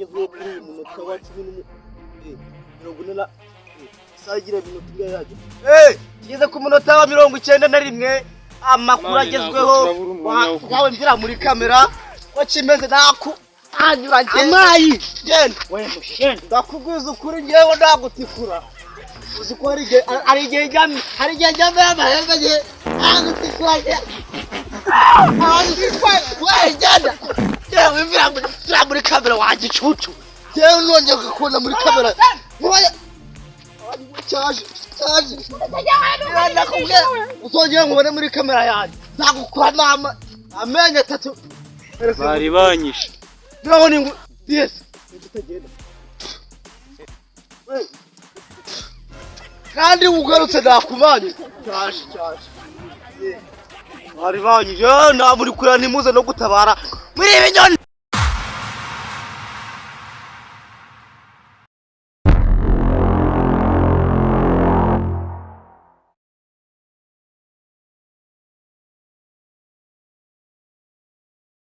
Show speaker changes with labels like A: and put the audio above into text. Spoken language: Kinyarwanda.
A: agezweho kuri uyu munota wa 10 sagira minota ingayaje tugeze ku munota wa 91 amakuru agezweho wawe mvira muri kamera ko kimeze naku anyura nge amayi genda we mushende ndakugwiza ukuri ngewe ndagutikura uzi ko ari igihe njyamye amahembe nge ndagutikura nge we genda yewe mvira muri kamera wagicucu yewe nongeye gukunda muri kamera Charge. Ndakubwiye uzongera nkubone muri kamera yanjye. Ndagukura nama amenye atatu.
B: Bari banyishe.
A: Ndabona ngo yes. Nditagenda. Kandi ugarutse ndakumanye. Charge. Bari banyishe nta muri kurana nimuze no gutabara. Muri ibinyoni.